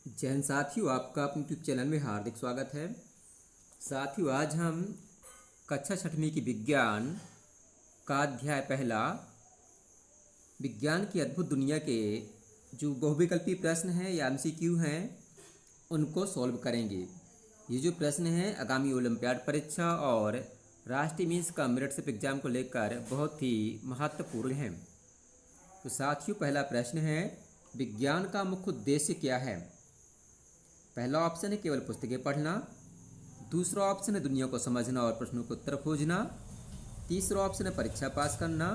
जय हिंद साथियों, आपका अपने यूट्यूब चैनल में हार्दिक स्वागत है। साथियों, आज हम कक्षा छठवीं की विज्ञान का अध्याय पहला विज्ञान की अद्भुत दुनिया के जो बहुविकल्पी प्रश्न हैं या एमसीक्यू हैं उनको सॉल्व करेंगे। ये जो प्रश्न हैं आगामी ओलंपियाड परीक्षा और राष्ट्रीय मीन्स का मेरिटशिप एग्जाम को लेकर बहुत ही महत्वपूर्ण हैं। तो साथियों, पहला प्रश्न है, विज्ञान का मुख्य उद्देश्य क्या है? पहला ऑप्शन है केवल पुस्तकें पढ़ना। दूसरा ऑप्शन है दुनिया को समझना और प्रश्नों के उत्तर खोजना। तीसरा ऑप्शन है परीक्षा पास करना।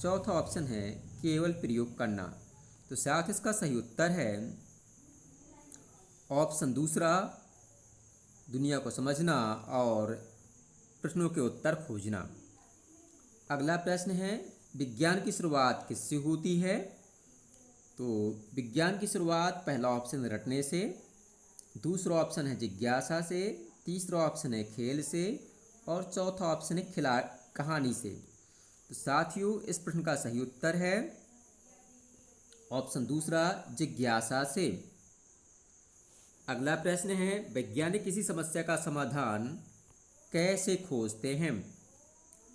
चौथा ऑप्शन है केवल प्रयोग करना। तो साथ इसका सही उत्तर है ऑप्शन दूसरा, दुनिया को समझना और प्रश्नों के उत्तर खोजना। अगला प्रश्न है, विज्ञान की शुरुआत किससे होती है? तो विज्ञान की शुरुआत पहला ऑप्शन रटने से, दूसरा ऑप्शन है जिज्ञासा से, तीसरा ऑप्शन है खेल से और चौथा ऑप्शन है खिला कहानी से। तो साथियों, इस प्रश्न का सही उत्तर है ऑप्शन दूसरा, जिज्ञासा से। अगला प्रश्न है, वैज्ञानिक किसी समस्या का समाधान कैसे खोजते हैं?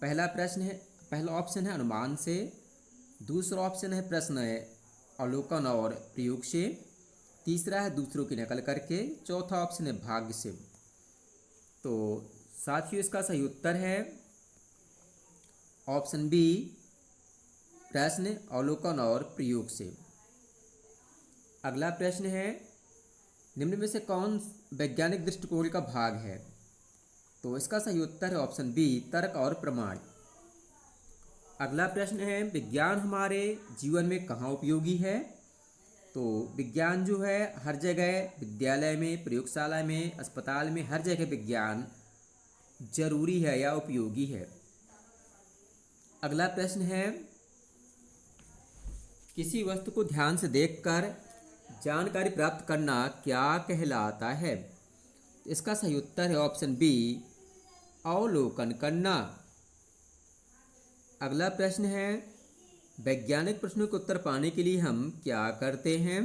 पहला ऑप्शन है अनुमान से, दूसरा ऑप्शन है प्रश्न है अवलोकन और प्रयोग से, तीसरा है दूसरों की नकल करके, चौथा ऑप्शन है भाग्य से। तो साथियों, इसका सही उत्तर है ऑप्शन बी, प्रश्न अवलोकन और प्रयोग से। अगला प्रश्न है, निम्न में से कौन वैज्ञानिक दृष्टिकोण का भाग है? तो इसका सही उत्तर है ऑप्शन बी, तर्क और प्रमाण। अगला प्रश्न है, विज्ञान हमारे जीवन में कहाँ उपयोगी है? तो विज्ञान जो है हर जगह, विद्यालय में, प्रयोगशाला में, अस्पताल में, हर जगह विज्ञान जरूरी है या उपयोगी है। अगला प्रश्न है, किसी वस्तु को ध्यान से देखकर जानकारी प्राप्त करना क्या कहलाता है? इसका सही उत्तर है ऑप्शन बी, अवलोकन करना। अगला प्रश्न है, वैज्ञानिक प्रश्नों के उत्तर पाने के लिए हम क्या करते हैं?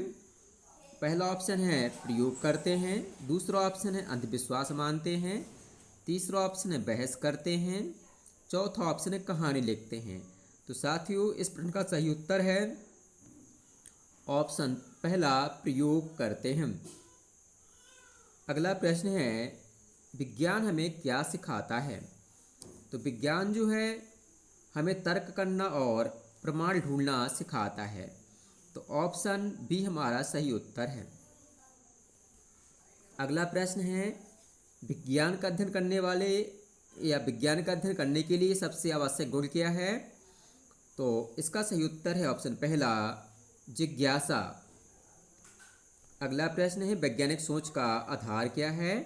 पहला ऑप्शन है प्रयोग करते हैं, दूसरा ऑप्शन है अंधविश्वास मानते हैं, तीसरा ऑप्शन है बहस करते हैं, चौथा ऑप्शन है कहानी लिखते हैं। तो साथियों, इस प्रश्न का सही उत्तर है ऑप्शन पहला, प्रयोग करते हैं। अगला प्रश्न है, विज्ञान हमें क्या सिखाता है? तो विज्ञान जो है हमें तर्क करना और प्रमाण ढूंढना सिखाता है। तो ऑप्शन बी हमारा सही उत्तर है। अगला प्रश्न है, विज्ञान का अध्ययन करने वाले या विज्ञान का अध्ययन करने के लिए सबसे आवश्यक गुण क्या है? तो इसका सही उत्तर है ऑप्शन पहला, जिज्ञासा। अगला प्रश्न है, वैज्ञानिक सोच का आधार क्या है?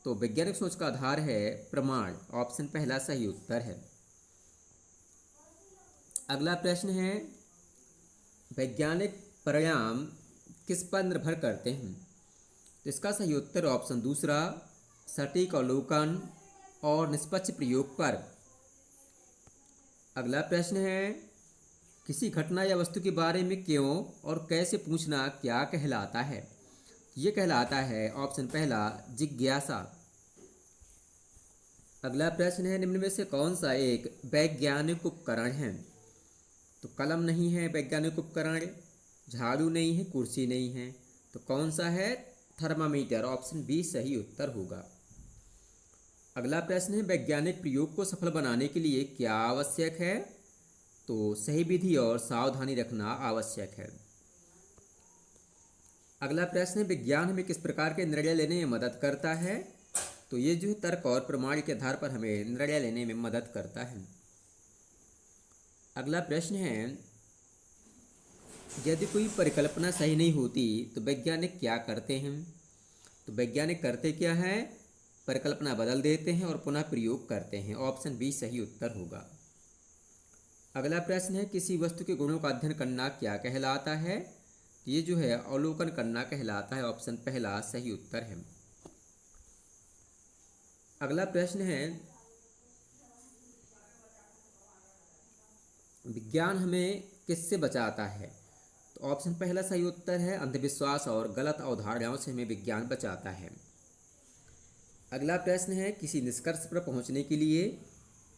तो वैज्ञानिक सोच का आधार है प्रमाण। ऑप्शन पहला सही उत्तर है। अगला प्रश्न है, वैज्ञानिक परिणाम किस पर निर्भर करते हैं? तो इसका सही उत्तर ऑप्शन दूसरा, सटीक अवलोकन और निष्पक्ष प्रयोग पर। अगला प्रश्न है, किसी घटना या वस्तु के बारे में क्यों और कैसे पूछना क्या कहलाता है? ये कहलाता है ऑप्शन पहला, जिज्ञासा। अगला प्रश्न है, निम्न में से कौन सा एक वैज्ञानिक उपकरण है? तो कलम नहीं है वैज्ञानिक उपकरण, झाड़ू नहीं है, कुर्सी नहीं है, तो कौन सा है? थर्मामीटर। ऑप्शन बी सही उत्तर होगा। अगला प्रश्न है, वैज्ञानिक प्रयोग को सफल बनाने के लिए क्या आवश्यक है? तो सही विधि और सावधानी रखना आवश्यक है। अगला प्रश्न है, विज्ञान हमें किस प्रकार के निर्णय लेने में मदद करता है? तो ये जो है तर्क और प्रमाण के आधार पर हमें निर्णय लेने में मदद करता है। अगला प्रश्न है, यदि कोई परिकल्पना सही नहीं होती तो वैज्ञानिक क्या करते हैं? तो वैज्ञानिक करते क्या है? परिकल्पना बदल देते हैं और पुनः प्रयोग करते हैं। ऑप्शन बी सही उत्तर होगा। अगला प्रश्न है, किसी वस्तु के गुणों का अध्ययन करना क्या कहलाता है? ये जो है अवलोकन करना कहलाता है। ऑप्शन पहला सही उत्तर है। अगला प्रश्न है, विज्ञान हमें किससे बचाता है? तो ऑप्शन पहला सही उत्तर है, अंधविश्वास और गलत अवधारणाओं से हमें विज्ञान बचाता है। अगला प्रश्न है, किसी निष्कर्ष पर पहुंचने के लिए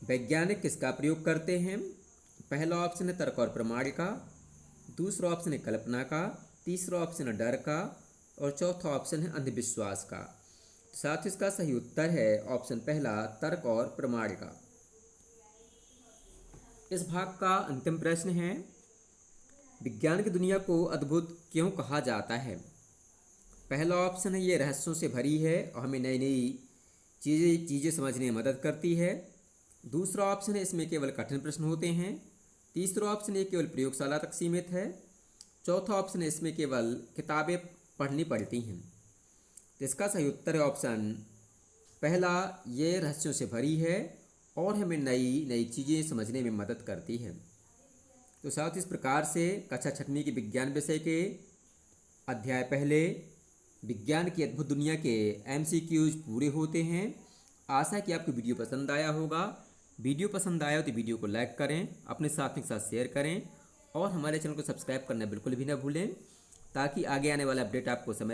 वैज्ञानिक किसका प्रयोग करते हैं? पहला ऑप्शन है तर्क और प्रमाण का, दूसरा ऑप्शन है कल्पना का, तीसरा ऑप्शन है डर का और चौथा ऑप्शन है अंधविश्वास का। साथ ही इसका सही उत्तर है ऑप्शन पहला, तर्क और प्रमाण का। इस भाग का अंतिम प्रश्न है, विज्ञान की दुनिया को अद्भुत क्यों कहा जाता है? पहला ऑप्शन है ये रहस्यों से भरी है और हमें नई नई चीज़ें समझने में मदद करती है। दूसरा ऑप्शन है इसमें केवल कठिन प्रश्न होते हैं। तीसरा ऑप्शन ये केवल प्रयोगशाला तक सीमित है। चौथा ऑप्शन है इसमें केवल किताबें पढ़नी पड़ती हैं। तो इसका सही उत्तर है ऑप्शन पहला, ये रहस्यों से भरी है और हमें नई नई चीज़ें समझने में मदद करती है। तो साथ इस प्रकार से कक्षा 6वीं के विज्ञान विषय के अध्याय पहले विज्ञान की अद्भुत दुनिया के MCQs पूरे होते हैं। आशा है कि आपको वीडियो पसंद आया होगा। वीडियो पसंद आया हो तो वीडियो को लाइक करें, अपने साथियों के साथ शेयर करें और हमारे चैनल को सब्सक्राइब करना बिल्कुल भी ना भूलें, ताकि आगे आने वाला अपडेट आपको समय